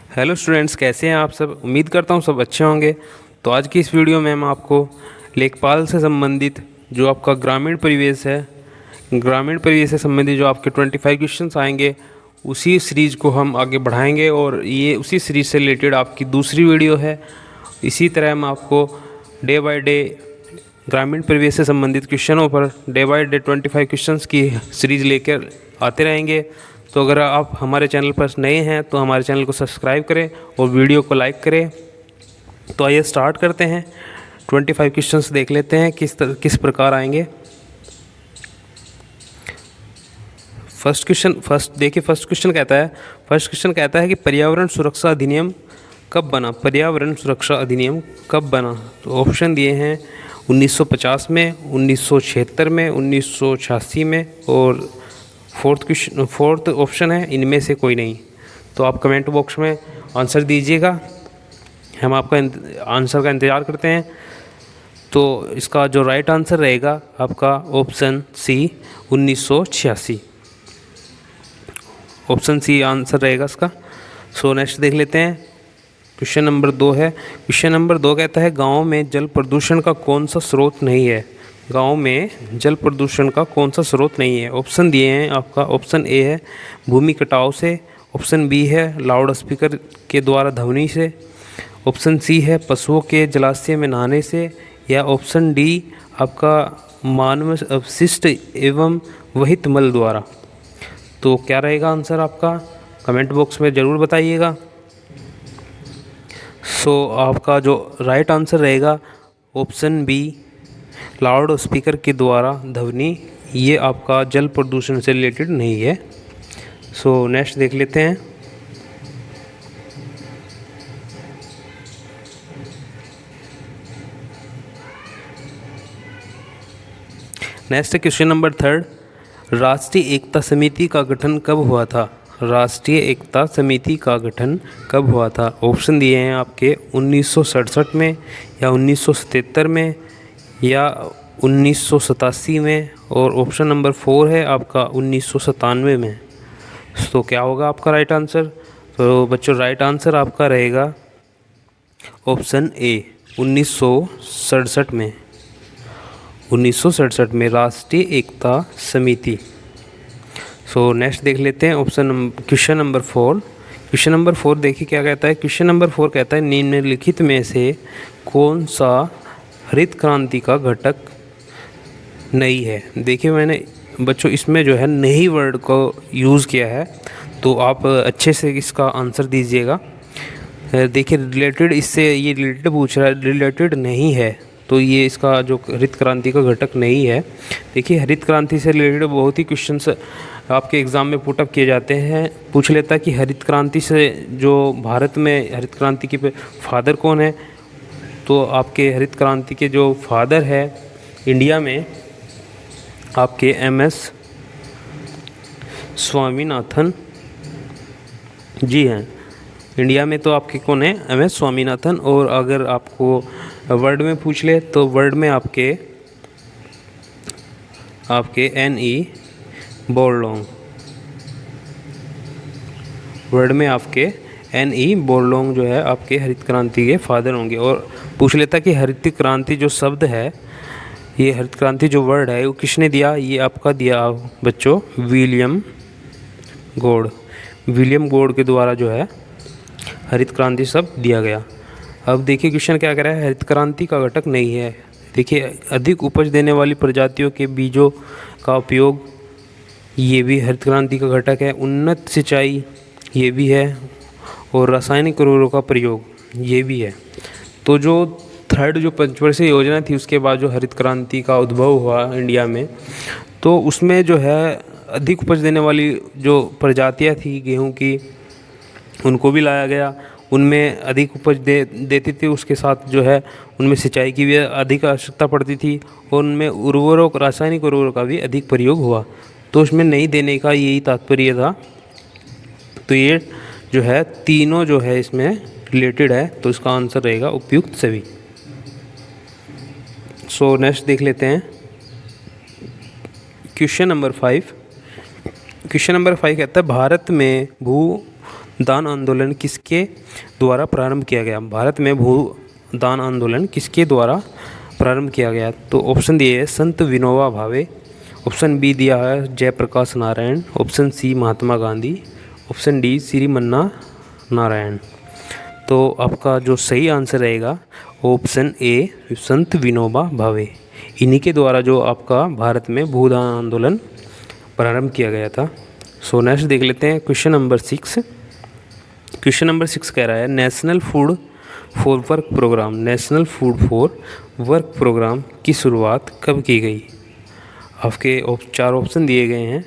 Hello students, कैसे हैं आप सब। उम्मीद करता हूँ सब अच्छे होंगे। तो आज की इस वीडियो में हम आपको लेखपाल से संबंधित जो आपका ग्रामीण परिवेश है, ग्रामीण परिवेश से संबंधित जो आपके 25 क्वेश्चंस आएंगे, उसी सीरीज़ को हम आगे बढ़ाएंगे और ये उसी सीरीज़ से रिलेटेड आपकी दूसरी वीडियो है। इसी तरह हम आपको डे बाय डे ग्रामीण परिवेश से संबंधित क्वेश्चनों पर डे बाय डे 25 क्वेश्चंस की सीरीज़ लेकर आते रहेंगे। तो अगर आप हमारे चैनल पर नए हैं तो हमारे चैनल को सब्सक्राइब करें और वीडियो को लाइक करें। तो आइए स्टार्ट करते हैं। 25 क्वेश्चंस देख लेते हैं किस प्रकार आएंगे। फर्स्ट क्वेश्चन कहता है कि पर्यावरण सुरक्षा अधिनियम कब बना। पर्यावरण सुरक्षा अधिनियम कब बना। तो ऑप्शन दिए हैं 1950 में, 1976 में, 1986 में और फोर्थ ऑप्शन है इनमें से कोई नहीं। तो आप कमेंट बॉक्स में आंसर दीजिएगा, हम आपका आंसर का इंतज़ार करते हैं। तो इसका जो राइट आंसर रहेगा आपका option C 1986। Option C answer रहेगा इसका। सो नेक्स्ट देख लेते हैं। क्वेश्चन नंबर 2 है। क्वेश्चन नंबर 2 कहता है गाँव में जल प्रदूषण का कौन सा स्रोत नहीं है। गांव में जल प्रदूषण का कौन सा स्रोत नहीं है। ऑप्शन दिए हैं आपका। ऑप्शन ए है भूमि कटाव से, ऑप्शन बी है लाउड स्पीकर के द्वारा ध्वनि से, ऑप्शन सी है पशुओं के जलाशय में नहाने से, या ऑप्शन डी आपका मानव अपशिष्ट एवं वहित मल द्वारा। तो क्या रहेगा आंसर आपका, कमेंट बॉक्स में ज़रूर बताइएगा। सो आपका जो राइट आंसर रहेगा ऑप्शन बी लाउड स्पीकर के द्वारा ध्वनि, ये आपका जल प्रदूषण से रिलेटेड नहीं है। सो नेक्स्ट देख लेते हैं। Next question number 3। राष्ट्रीय एकता समिति का गठन कब हुआ था। राष्ट्रीय एकता समिति का गठन कब हुआ था। ऑप्शन दिए हैं आपके 1967 में, या 1977 में, या 1987 में, और ऑप्शन नंबर 4 है आपका 1997 में। तो क्या होगा आपका राइट आंसर। तो बच्चों राइट आंसर आपका रहेगा ऑप्शन ए 1967 में। 1967 में राष्ट्रीय एकता समिति। सो नेक्स्ट देख लेते हैं क्वेश्चन नंबर 4। क्वेश्चन नंबर 4 देखिए क्या कहता है। क्वेश्चन नंबर 4 कहता है निम्नलिखित में से कौन सा हरित क्रांति का घटक नहीं है। देखिए मैंने बच्चों इसमें जो है नहीं वर्ड को यूज़ किया है, तो आप अच्छे से इसका आंसर दीजिएगा। देखिए रिलेटेड, इससे ये रिलेटेड पूछ रहा है, रिलेटेड नहीं है, तो ये इसका जो हरित क्रांति का घटक नहीं है। देखिए हरित क्रांति से रिलेटेड बहुत ही क्वेश्चंस आपके एग्ज़ाम में पुटअप किए जाते हैं। पूछ लेता है कि हरित क्रांति से जो भारत में हरित क्रांति के फादर कौन है। तो आपके हरित क्रांति के जो फादर है इंडिया में आपके MS स्वामीनाथन जी हैं। इंडिया में तो आपके कौन है, MS स्वामीनाथन। और अगर आपको वर्ल्ड में पूछ ले तो वर्ल्ड में आपके NE बोरलॉन्ग। वर्ल्ड में आपके NE बोरलॉन्ग जो है आपके हरित क्रांति के फादर होंगे। और पूछ लेता कि हरित क्रांति जो शब्द है, ये हरित क्रांति जो वर्ड है वो किसने दिया। ये आपका दिया बच्चों विलियम गॉड के द्वारा जो है हरित क्रांति शब्द दिया गया। अब देखिए क्वेश्चन क्या कह रहा है, हरित क्रांति का घटक नहीं है। देखिए अधिक उपज देने वाली प्रजातियों के बीजों का उपयोग, ये भी हरित क्रांति का घटक है। उन्नत सिंचाई ये भी है, और रासायनिक उर्वरकों का प्रयोग ये भी है। तो जो थर्ड जो पंचवर्षीय योजना थी उसके बाद जो हरित क्रांति का उद्भव हुआ इंडिया में, तो उसमें जो है अधिक उपज देने वाली जो प्रजातियां थी गेहूं की, उनको भी लाया गया। उनमें अधिक उपज देती थी, उसके साथ जो है उनमें सिंचाई की भी अधिक आवश्यकता पड़ती थी, और उनमें उर्वरक रासायनिक उर्वरक का भी अधिक प्रयोग हुआ। तो उसमें नहीं देने का यही तात्पर्य था। तो ये जो है तीनों जो है इसमें रिलेटेड है, तो इसका आंसर रहेगा उपयुक्त सभी। सो नेक्स्ट देख लेते हैं क्वेश्चन नंबर 5। क्वेश्चन नंबर 5 कहता है भारत में भू दान आंदोलन किसके द्वारा प्रारंभ किया गया? भारत में भूदान आंदोलन किसके द्वारा प्रारंभ किया गया? तो ऑप्शन दिए है संत विनोबा भावे, ऑप्शन बी दिया है Jayaprakash Narayan, option C Mahatma Gandhi, option D Shri मन्ना नारायण। तो आपका जो सही आंसर रहेगा ऑप्शन ए संत विनोबा भावे। इन्हीं के द्वारा जो आपका भारत में भूदान आंदोलन प्रारंभ किया गया था। सो नेक्स्ट देख लेते हैं क्वेश्चन नंबर 6। क्वेश्चन नंबर 6 कह रहा है national food for work programme, national food for work programme की शुरुआत कब की गई? आपके 4 ऑप्शन दिए गए हैं।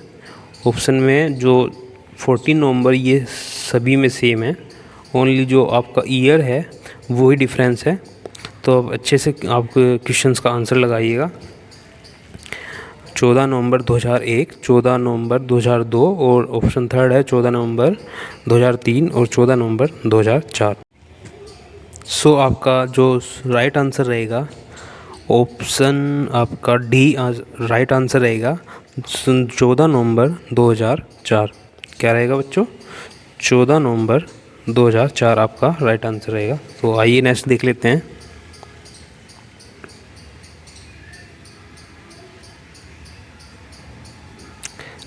ऑप्शन में जो 14 नवंबर ये सभी में सेम है, ओनली जो आपका ईयर है वही डिफरेंस है। तो अब अच्छे से आप क्वेश्चंस का आंसर लगाइएगा। 14 नवंबर 2001, 14 नवंबर 2002 और ऑप्शन थर्ड है 14 नवंबर 2003 और 14 नवंबर 2004। सो आपका जो राइट आंसर रहेगा ऑप्शन आपका डी राइट आंसर रहेगा 14 नवंबर 2004। क्या रहेगा बच्चों? 14 नवंबर 2004 आपका राइट आंसर रहेगा। तो आइए नेक्स्ट देख लेते हैं।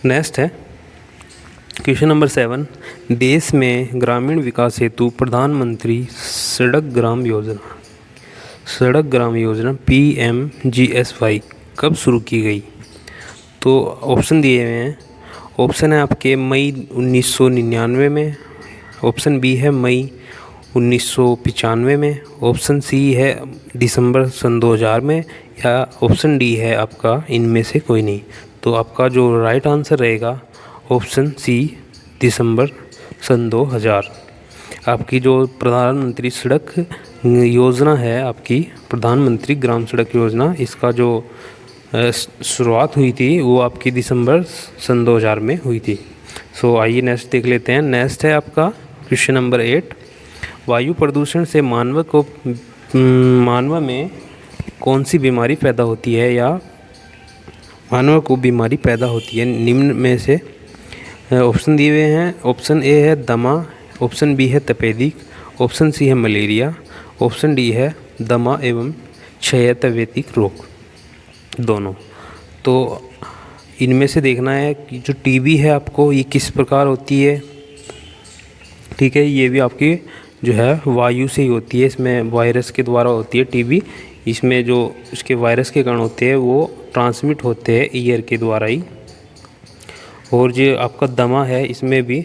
नेक्स्ट है क्वेश्चन नंबर 7। देश में ग्रामीण विकास हेतु प्रधानमंत्री सड़क ग्राम योजना PMGSY कब शुरू की गई? तो ऑप्शन दिए हुए हैं। ऑप्शन है आपके मई 1999 में, ऑप्शन बी है मई 1995 में, ऑप्शन सी है दिसंबर सन 2000 में, या ऑप्शन डी है आपका इनमें से कोई नहीं। तो आपका जो राइट आंसर रहेगा ऑप्शन सी दिसंबर सन 2000। आपकी जो प्रधानमंत्री सड़क योजना है, आपकी प्रधानमंत्री ग्राम सड़क योजना, इसका जो शुरुआत हुई थी वो आपकी दिसंबर सन 2000 में हुई थी। सो आइए नेक्स्ट देख लेते हैं। नेक्स्ट है आपका क्वेश्चन नंबर 8। वायु प्रदूषण से मानव में कौन सी बीमारी पैदा होती है या मानव को बीमारी पैदा होती है? निम्न में से ऑप्शन दिए हुए हैं। ऑप्शन ए है दमा, ऑप्शन बी है तपेदिक, ऑप्शन सी है मलेरिया, ऑप्शन डी है दमा एवं क्षयतपेदिक रोग दोनों। तो इनमें से देखना है कि जो टीबी है आपको ये किस प्रकार होती है। ठीक है, ये भी आपकी जो है वायु से ही होती है, इसमें वायरस के द्वारा होती है टीबी। इसमें जो उसके वायरस के कण होते हैं वो ट्रांसमिट होते हैं एयर के द्वारा ही। और जो आपका दमा है इसमें भी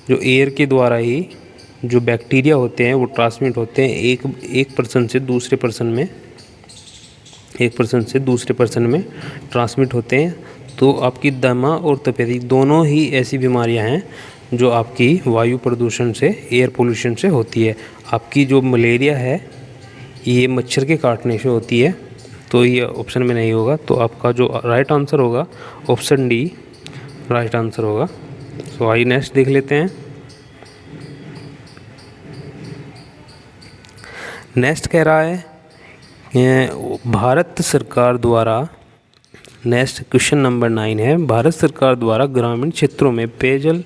जो एयर के द्वारा ही जो बैक्टीरिया होते हैं वो ट्रांसमिट होते हैं एक पर्सन से दूसरे पर्सन में ट्रांसमिट होते हैं। तो आपकी दमा और तपेदिक दोनों ही ऐसी बीमारियां हैं जो आपकी वायु प्रदूषण से, एयर पोल्यूशन से होती है। आपकी जो मलेरिया है ये मच्छर के काटने से होती है, तो ये ऑप्शन में नहीं होगा। तो आपका जो राइट आंसर होगा ऑप्शन डी राइट आंसर होगा। तो आइए नेक्स्ट देख लेते हैं। नेक्स्ट कह रहा है भारत सरकार द्वारा, नेक्स्ट क्वेश्चन नंबर 9 है, भारत सरकार द्वारा ग्रामीण क्षेत्रों में पेयजल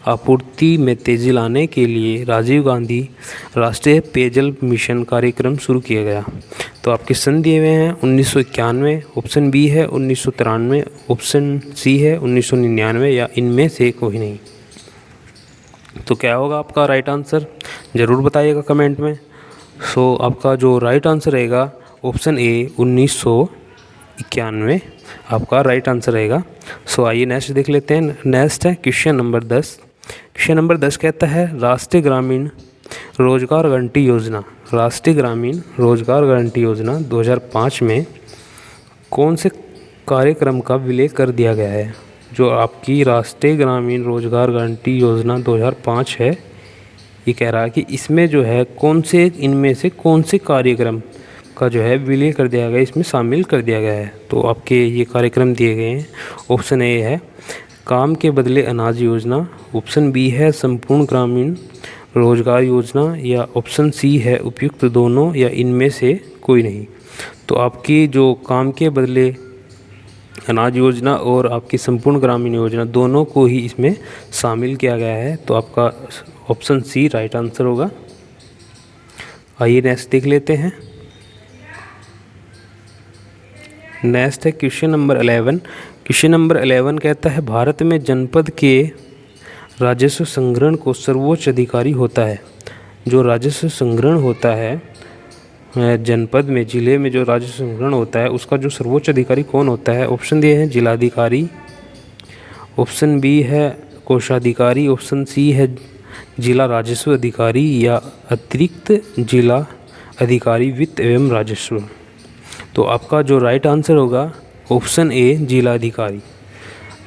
आपूर्ति में तेजी लाने के लिए राजीव गांधी राष्ट्रीय पेयजल मिशन कार्यक्रम शुरू किया गया। तो आपके सन दिए हुए हैं 1991, ऑप्शन बी है 1993, ऑप्शन सी है 1999, या इनमें से कोई नहीं। तो क्या होगा आपका राइट आंसर, ज़रूर बताइएगा कमेंट में। सो आपका जो राइट आंसर रहेगा ऑप्शन ए 1991 आपका राइट आंसर रहेगा। सो आइए नेक्स्ट देख लेते हैं। नेक्स्ट है क्वेश्चन नंबर 10। क्वेश्चन नंबर 10 कहता है राष्ट्रीय ग्रामीण रोजगार गारंटी योजना, राष्ट्रीय ग्रामीण रोजगार गारंटी योजना 2005 में कौन से कार्यक्रम का विलय कर दिया गया है? जो आपकी राष्ट्रीय ग्रामीण रोजगार गारंटी योजना 2005 है, ये कह रहा है कि इसमें जो है कौन से, इनमें से कौन से कार्यक्रम का जो है विलय कर दिया गया, इसमें शामिल कर दिया गया है। तो आपके ये कार्यक्रम दिए गए हैं। ऑप्शन ए है काम के बदले अनाज योजना, ऑप्शन बी है संपूर्ण ग्रामीण रोजगार योजना, या ऑप्शन सी है उपयुक्त दोनों, या इनमें से कोई नहीं। तो आपकी जो काम के बदले अनाज योजना और आपकी संपूर्ण ग्रामीण योजना दोनों को ही इसमें शामिल किया गया है। तो आपका ऑप्शन सी राइट आंसर होगा। आइए नेक्स्ट देख लेते हैं। नेक्स्ट है क्वेश्चन नंबर 11। क्वेश्चन नंबर 11 कहता है भारत में जनपद के राजस्व संग्रहण को सर्वोच्च अधिकारी होता है। जो राजस्व संग्रहण होता है जनपद में, जिले में जो राजस्व संग्रहण होता है उसका जो सर्वोच्च अधिकारी कौन होता है? ऑप्शन दिए हैं जिलाधिकारी, ऑप्शन बी है कोषाधिकारी, ऑप्शन सी है जिला राजस्व अधिकारी या अतिरिक्त जिला अधिकारी वित्त एवं राजस्व। तो आपका जो राइट आंसर होगा ऑप्शन ए जिलाधिकारी।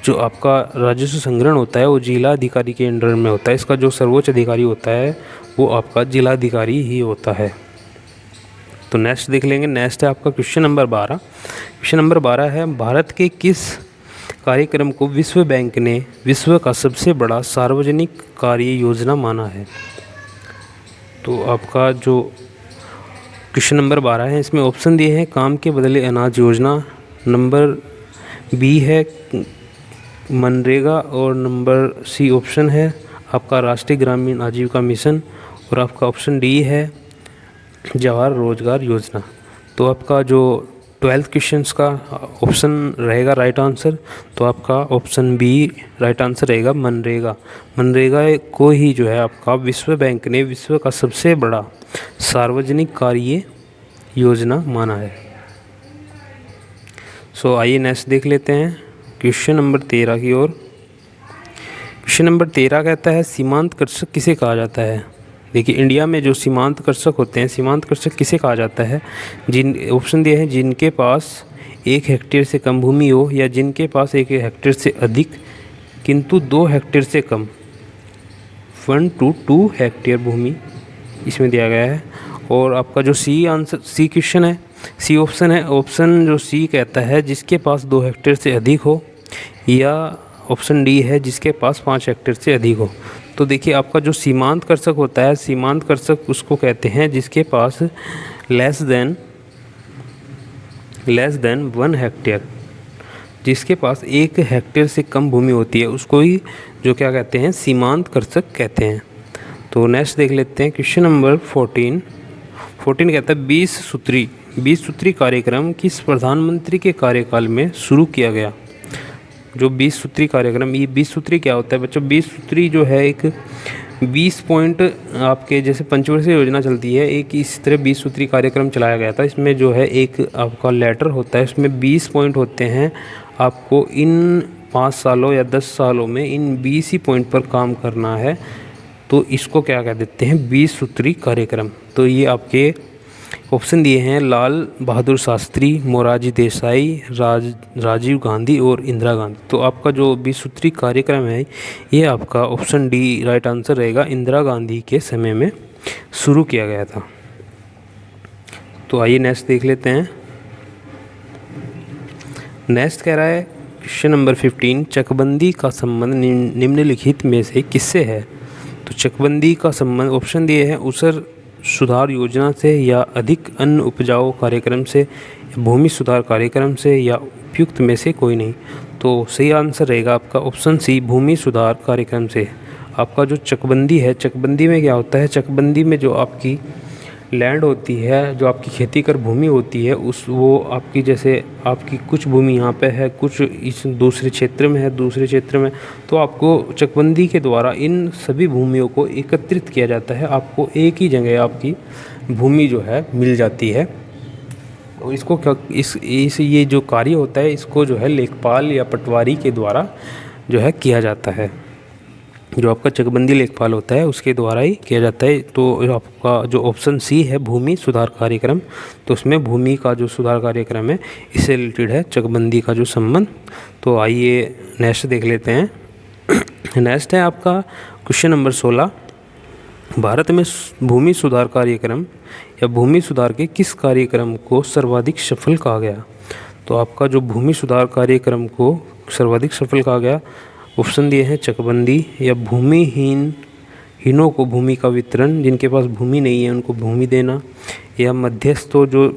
जो आपका राजस्व संग्रहण होता है वो जिलाधिकारी के अंडर में होता है। इसका जो सर्वोच्च अधिकारी होता है वो आपका जिलाधिकारी ही होता है। तो नेक्स्ट देख लेंगे। नेक्स्ट है आपका क्वेश्चन नंबर 12। क्वेश्चन नंबर 12 है भारत के किस कार्यक्रम को विश्व बैंक ने विश्व का सबसे बड़ा सार्वजनिक कार्य योजना माना है? तो आपका जो क्वेश्चन नंबर 12 है इसमें ऑप्शन दिए हैं काम के बदले अनाज योजना, नंबर बी है मनरेगा और नंबर सी ऑप्शन है आपका राष्ट्रीय ग्रामीण आजीविका मिशन और आपका ऑप्शन डी है जवाहर रोजगार योजना। तो आपका जो 12th क्वेश्चंस का ऑप्शन रहेगा राइट आंसर, तो आपका ऑप्शन बी राइट आंसर रहेगा मनरेगा। मनरेगा को ही जो है आपका विश्व बैंक ने विश्व का सबसे बड़ा सार्वजनिक कार्य योजना माना है। सो आइए नेक्स्ट देख लेते हैं क्वेश्चन नंबर 13 की ओर। क्वेश्चन नंबर 13 कहता है सीमांत कृषक किसे कहा जाता है? देखिए इंडिया में जो सीमांत कृषक होते हैं, सीमांत कृषक किसे कहा जाता है? ऑप्शन दिए हैं जिनके पास 1 हेक्टेयर से कम भूमि हो या जिनके पास 1 हेक्टेयर से अधिक किंतु 2 हेक्टेयर से कम, 1 to 2 हेक्टेयर भूमि इसमें दिया गया है। और आपका जो सी क्वेश्चन है, सी ऑप्शन है, ऑप्शन जो सी कहता है जिसके पास 2 हेक्टेयर से अधिक हो या ऑप्शन डी है जिसके पास 5 हेक्टेयर से अधिक हो। तो देखिए आपका जो सीमांत कृषक होता है, सीमांत कृषक उसको कहते हैं जिसके पास लेस देन 1 हेक्टेयर, जिसके पास 1 हेक्टेयर से कम भूमि होती है उसको ही जो क्या कहते हैं सीमांत कृषक कहते हैं। तो नेक्स्ट देख लेते हैं क्वेश्चन नंबर 14 कहता है 20 सूत्री कार्यक्रम किस प्रधानमंत्री के कार्यकाल में शुरू किया गया? जो 20 सूत्री कार्यक्रम, ये 20 सूत्री क्या होता है बच्चों? 20 सूत्री जो है एक 20 पॉइंट आपके जैसे पंचवर्षीय योजना चलती है, एक इस तरह 20 सूत्री कार्यक्रम चलाया गया था। इसमें जो है एक आपका लेटर होता है, इसमें 20 पॉइंट होते हैं। आपको इन 5 सालों या 10 सालों में इन 20 ही पॉइंट पर काम करना है। तो इसको क्या कह देते हैं? 20 सूत्री कार्यक्रम। तो ये आपके ऑप्शन दिए हैं लाल बहादुर शास्त्री, मोरारजी देसाई, राजीव गांधी और इंदिरा गांधी। तो आपका जो 20 सूत्री कार्यक्रम है ये आपका ऑप्शन डी राइट आंसर रहेगा, इंदिरा गांधी के समय में शुरू किया गया था। तो आइए नेक्स्ट देख लेते हैं। नेक्स्ट कह रहा है क्वेश्चन नंबर 15 चकबंदी का संबंध निम्नलिखित में से किससे है? तो चकबंदी का संबंध ऑप्शन दिए हैं ऊसर सुधार योजना से या अधिक अन्न उपजाऊ कार्यक्रम से, भूमि सुधार कार्यक्रम से या उपयुक्त में से कोई नहीं। तो सही आंसर रहेगा आपका ऑप्शन सी भूमि सुधार कार्यक्रम से। आपका जो चकबंदी है, चकबंदी में क्या होता है? चकबंदी में जो आपकी लैंड होती है, जो आपकी खेती कर भूमि होती है वो आपकी जैसे आपकी कुछ भूमि यहाँ पे है, कुछ इस दूसरे क्षेत्र में है, दूसरे क्षेत्र में, तो आपको चकबंदी के द्वारा इन सभी भूमियों को एकत्रित किया जाता है। आपको एक ही जगह आपकी भूमि जो है मिल जाती है। और इसको क्या ये जो कार्य होता है इसको जो है लेखपाल या पटवारी के द्वारा जो है किया जाता है। जो आपका चकबंदी लेखपाल होता है उसके द्वारा ही किया जाता है। तो आपका जो ऑप्शन सी है भूमि सुधार कार्यक्रम, तो उसमें भूमि का जो सुधार कार्यक्रम है इससे रिलेटेड है चकबंदी का जो संबंध। तो आइए नेक्स्ट देख लेते हैं। नेक्स्ट है आपका क्वेश्चन नंबर 16 भारत में भूमि सुधार कार्यक्रम या भूमि सुधार के किस कार्यक्रम को सर्वाधिक सफल कहा गया? तो आपका जो भूमि सुधार कार्यक्रम को सर्वाधिक सफल कहा गया, ऑप्शन दिए हैं चकबंदी या भूमिहीनों को भूमि का वितरण, जिनके पास भूमि नहीं है उनको भूमि देना, या मध्यस्थों जो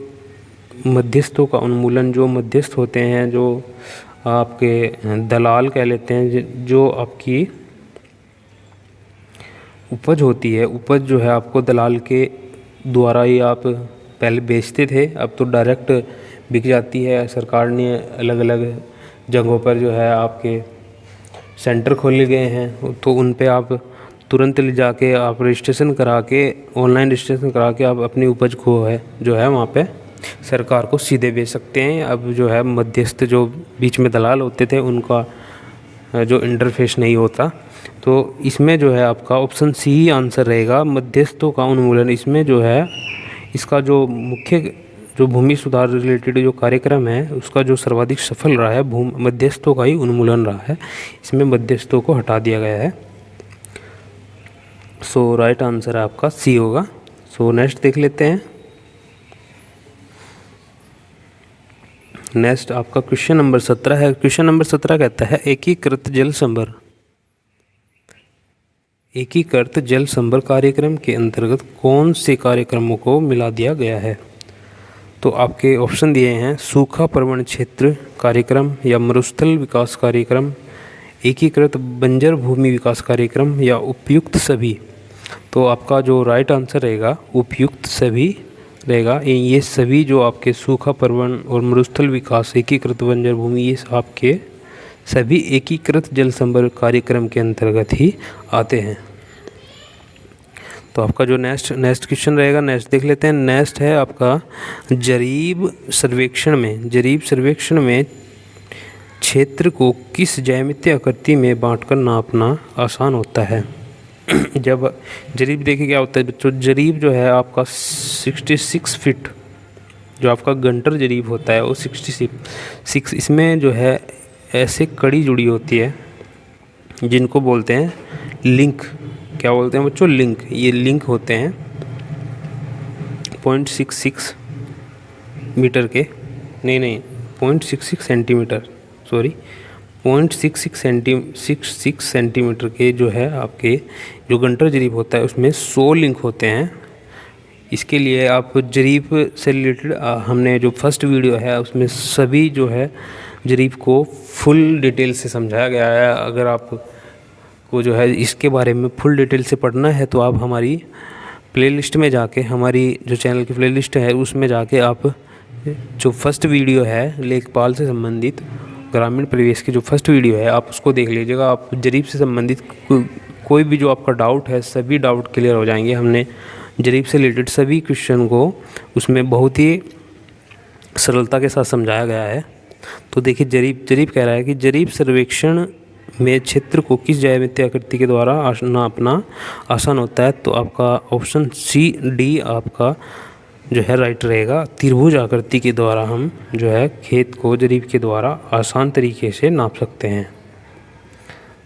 मध्यस्थों का उन्मूलन, जो मध्यस्थ होते हैं, जो आपके दलाल कह लेते हैं, जो आपकी उपज होती है, उपज जो है आपको दलाल के द्वारा ही आप पहले बेचते थे, अब तो डायरेक्ट बिक जाती है। सरकार ने अलग अलग जगहों पर जो है आपके सेंटर खोले गए हैं, तो उन पे आप तुरंत ले जाके आप रजिस्ट्रेशन करा के, ऑनलाइन रजिस्ट्रेशन करा के आप अपनी उपज को है जो है वहाँ पे सरकार को सीधे बेच सकते हैं। अब जो है मध्यस्थ जो बीच में दलाल होते थे उनका जो इंटरफेस नहीं होता। तो इसमें जो है आपका ऑप्शन सी ही आंसर रहेगा, मध्यस्थों का उन्मूलन। इसमें जो है इसका जो मुख्य जो भूमि सुधार रिलेटेड जो कार्यक्रम है उसका जो सर्वाधिक सफल रहा है मध्यस्थों का ही उन्मूलन रहा है। इसमें मध्यस्थों को हटा दिया गया है। सो राइट आंसर आपका सी होगा। सो नेक्स्ट देख लेते हैं। नेक्स्ट आपका क्वेश्चन नंबर 17 है। क्वेश्चन नंबर 17 कहता है एकीकृत जल संभर। एकीकृत जल संभर कार्यक्रम के अंतर्गत कौन से कार्यक्रमों को मिला दिया गया है? तो आपके ऑप्शन दिए हैं सूखा प्रवण क्षेत्र कार्यक्रम या मरुस्थल विकास कार्यक्रम, एकीकृत बंजर भूमि विकास कार्यक्रम या उपयुक्त सभी। तो आपका जो राइट आंसर रहेगा उपयुक्त सभी रहेगा। ये सभी जो आपके सूखा प्रवण और मरुस्थल विकास, एकीकृत बंजर भूमि, ये आपके सभी एकीकृत जल संभर कार्यक्रम के अंतर्गत ही आते हैं। तो आपका जो नेक्स्ट क्वेश्चन रहेगा, नेक्स्ट देख लेते हैं। नेक्स्ट है आपका जरीब सर्वेक्षण में क्षेत्र को किस ज्यामितीय आकृति में बांटकर नापना आसान होता है? जब जरीब देखिए क्या होता है बच्चों, जरीब जो है आपका 66 फीट, जो आपका गंटर जरीब होता है वो 66, इसमें जो है ऐसे कड़ी जुड़ी होती है जिनको बोलते हैं लिंक। क्या बोलते हैं बच्चों? लिंक। ये लिंक होते हैं 0.66 मीटर के, नहीं 0.66 सेंटीमीटर, सॉरी 0.66 सेंटीमीटर के जो है आपके जो गंटर जरीब होता है उसमें 100 लिंक होते हैं। इसके लिए आप जरीब से रिलेटेड हमने जो फर्स्ट वीडियो है उसमें सभी जो है जरीब को फुल डिटेल से समझाया गया है। अगर आपको जो है इसके बारे में फुल डिटेल से पढ़ना है तो आप हमारी प्लेलिस्ट में जाके, हमारी जो चैनल की प्लेलिस्ट है उसमें जाके आप जो फर्स्ट वीडियो है लेखपाल से संबंधित ग्रामीण परिवेश की जो फर्स्ट वीडियो है आप उसको देख लीजिएगा। आप जरीब से संबंधित कोई भी जो आपका डाउट है सभी डाउट क्लियर हो जाएंगे। हमने जरीब से रिलेटेड सभी क्वेश्चन को उसमें बहुत ही सरलता के साथ समझाया गया है। तो देखिए जरीब कह रहा है कि जरीब सर्वेक्षण में क्षेत्र को किस ज्यामितीय आकृति के द्वारा नापना आसान होता है? तो आपका ऑप्शन सी डी आपका जो है राइट रहेगा। त्रिभुज आकृति के द्वारा हम जो है खेत को जरीब के द्वारा आसान तरीके से नाप सकते हैं।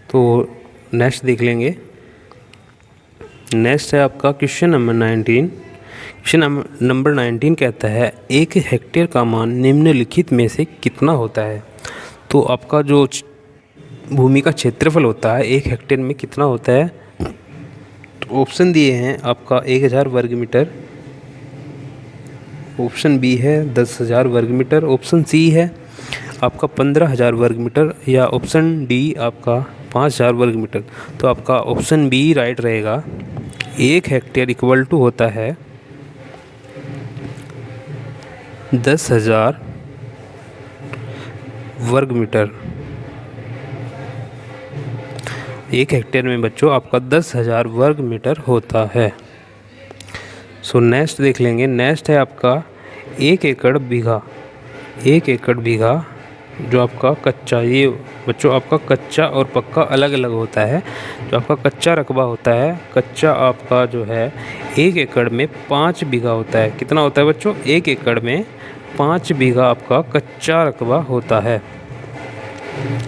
तो नेक्स्ट देख लेंगे। नेक्स्ट है आपका क्वेश्चन नंबर 19। क्वेश्चन नंबर 19 कहता है 1 हेक्टेयर का मान निम्नलिखित में से कितना होता है? तो आपका जो भूमि का क्षेत्रफल होता है 1 हेक्टेयर में कितना होता है? तो ऑप्शन दिए हैं आपका 1000 वर्ग मीटर, ऑप्शन बी है 10,000 वर्ग मीटर, ऑप्शन सी है आपका 15,000 वर्ग मीटर या ऑप्शन डी आपका 5,000 वर्ग मीटर। तो आपका ऑप्शन बी राइट रहेगा। 1 हेक्टेयर इक्वल टू होता है 10,000 वर्ग मीटर। 1 हेक्टेयर में बच्चों आपका 10,000 वर्ग मीटर होता है। सो नेक्स्ट देख लेंगे। नेक्स्ट है आपका 1 एकड़ बीघा। 1 एकड़ बीघा जो आपका कच्चा, ये बच्चों आपका कच्चा और पक्का अलग अलग होता है। जो आपका कच्चा रकबा होता है, कच्चा आपका जो है 1 एकड़ में 5 बीघा होता है। कितना होता है बच्चों? 1 एकड़ में 5 बीघा आपका कच्चा रकबा होता है।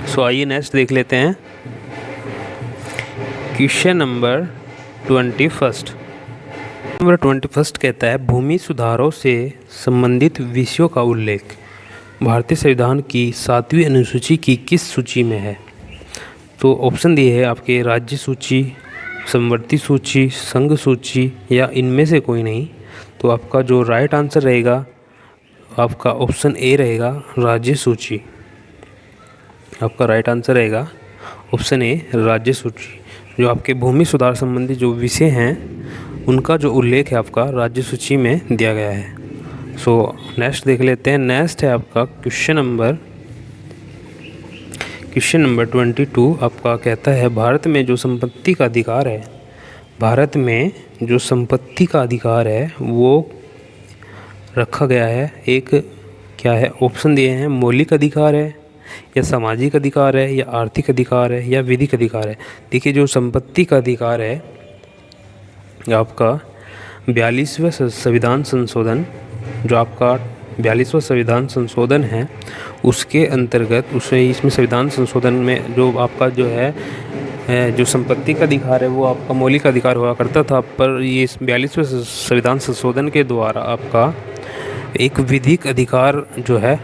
सो आइए नेक्स्ट देख लेते हैं। क्वेश्चन नंबर 21 कहता है भूमि सुधारों से संबंधित विषयों का उल्लेख भारतीय संविधान की 7वीं अनुसूची की किस सूची में है? तो ऑप्शन दिए है आपके राज्य सूची, समवर्ती सूची, संघ सूची या इनमें से कोई नहीं। तो आपका जो राइट आंसर रहेगा आपका ऑप्शन ए रहेगा राज्य सूची। आपका राइट आंसर रहेगा ऑप्शन ए राज्य सूची। जो आपके भूमि सुधार संबंधी जो विषय हैं उनका जो उल्लेख है आपका राज्य सूची में दिया गया है। सो नेक्स्ट देख लेते हैं। नेक्स्ट है आपका क्वेश्चन नंबर 22 आपका कहता है भारत में जो संपत्ति का अधिकार है, भारत में जो संपत्ति का अधिकार है वो रखा गया है। एक क्या है, ऑप्शन दिए हैं, मौलिक अधिकार है या सामाजिक अधिकार है या आर्थिक अधिकार है या विधिक अधिकार है। देखिए जो संपत्ति का अधिकार है आपका 42वें संविधान संशोधन, जो आपका 42वां संविधान संशोधन है उसके अंतर्गत इसमें संविधान संशोधन में जो आपका जो है जो संपत्ति का अधिकार है वो आपका मौलिक अधिकार हुआ करता था, पर ये 42वें संविधान संशोधन के द्वारा आपका एक विधिक अधिकार जो है,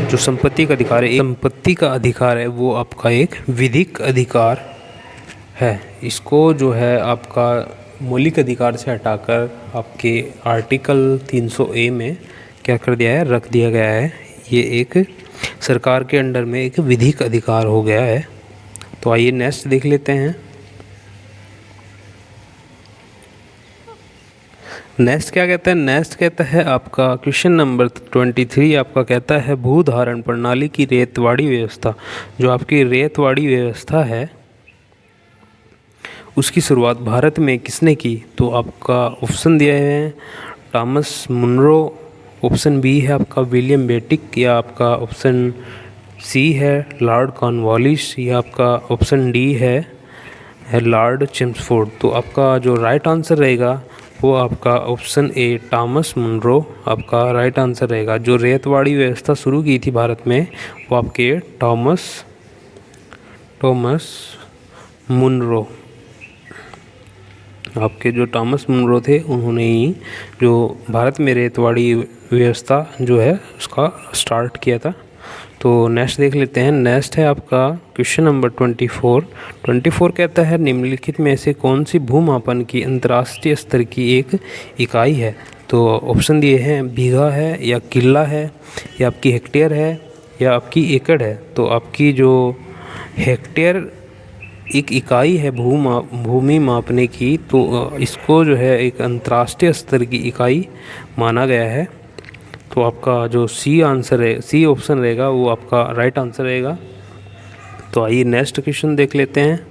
जो संपत्ति का अधिकार है, संपत्ति का अधिकार है वो आपका एक विधिक अधिकार है। इसको जो है आपका मौलिक अधिकार से हटाकर आपके आर्टिकल 300A में क्या कर दिया है, रख दिया गया है। ये एक सरकार के अंडर में एक विधिक अधिकार हो गया है। तो आइए नेक्स्ट देख लेते हैं। नेक्स्ट क्या कहता है, नेक्स्ट कहता है आपका क्वेश्चन नंबर 23 आपका कहता है भूधारण प्रणाली की रेतवाड़ी व्यवस्था। जो आपकी रेतवाड़ी व्यवस्था है उसकी शुरुआत भारत में किसने की? तो आपका ऑप्शन दिए हैं थॉमस मुनरो, ऑप्शन बी है आपका विलियम बेटिक, या आपका ऑप्शन सी है लॉर्ड कॉर्नवालिस, या आपका ऑप्शन डी है लॉर्ड चेम्सफोर्ड। तो आपका जो राइट आंसर रहेगा वो आपका ऑप्शन ए थॉमस मुनरो आपका राइट आंसर रहेगा। जो रेतवाड़ी व्यवस्था शुरू की थी भारत में वो आपके थॉमस मुनरो, आपके जो थॉमस मुनरो थे उन्होंने ही जो भारत में रेतवाड़ी व्यवस्था जो है उसका स्टार्ट किया था। तो नेक्स्ट देख लेते हैं। नेक्स्ट है आपका क्वेश्चन नंबर 24 कहता है निम्नलिखित में से कौन सी भूमापन की अंतर्राष्ट्रीय स्तर की एक इकाई है? तो ऑप्शन दिए हैं बीघा है या किला है या आपकी हेक्टेयर है या आपकी एकड़ है। तो आपकी जो हेक्टेयर एक इकाई है भूमि मापने की, तो इसको जो है एक अंतर्राष्ट्रीय स्तर की इकाई माना गया है। तो आपका जो सी आंसर है, सी ऑप्शन रहेगा वो आपका राइट आंसर रहेगा। तो आइए नेक्स्ट क्वेश्चन देख लेते हैं।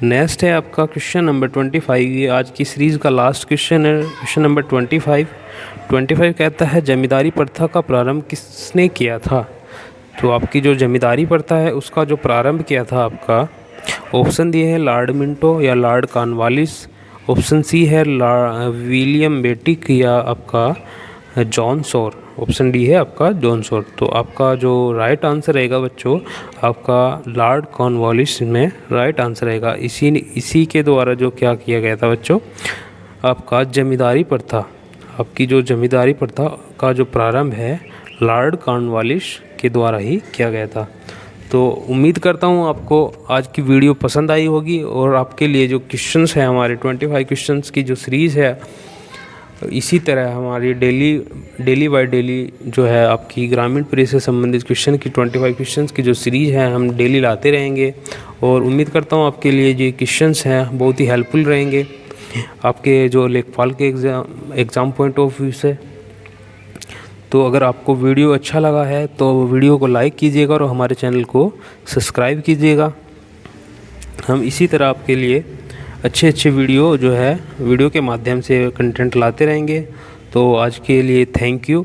नेक्स्ट है आपका क्वेश्चन नंबर 25। ये आज की सीरीज़ का लास्ट क्वेश्चन है, क्वेश्चन नंबर 25 कहता है जमींदारी प्रथा का प्रारंभ किसने किया था? तो आपकी जो जमींदारी प्रथा है उसका जो प्रारंभ किया था आपका ऑप्शन दिए हैं लॉर्ड मिंटो या लॉर्ड कॉर्नवालिस, ऑप्शन सी है विलियम बेटिक या आपका जॉन शोर, ऑप्शन डी है आपका जॉन शोर। तो आपका जो राइट आंसर रहेगा बच्चों आपका लॉर्ड कॉर्नवालिस में राइट आंसर रहेगा। इसी के द्वारा जो क्या किया गया था बच्चों, आपका जमींदारी प्रथा, आपकी जो जमींदारी प्रथा का जो प्रारंभ है लॉर्ड कॉर्नवालिस के द्वारा ही किया गया था। तो उम्मीद करता हूँ आपको आज की वीडियो पसंद आई होगी और आपके लिए जो क्वेश्चंस हैं हमारे 25 क्वेश्चंस की जो सीरीज़ है, इसी तरह हमारी डेली बाय डेली जो है आपकी ग्रामीण प्रेस से संबंधित क्वेश्चन की 25 क्वेश्चंस की जो सीरीज़ है हम डेली लाते रहेंगे। और उम्मीद करता हूँ आपके लिए जो क्वेश्चंस हैं बहुत ही हेल्पफुल रहेंगे आपके जो लेखपाल के एग्ज़ाम पॉइंट ऑफ व्यू से। तो अगर आपको वीडियो अच्छा लगा है तो वीडियो को लाइक कीजिएगा और हमारे चैनल को सब्सक्राइब कीजिएगा। हम इसी तरह आपके लिए अच्छे वीडियो जो है वीडियो के माध्यम से कंटेंट लाते रहेंगे। तो आज के लिए थैंक यू।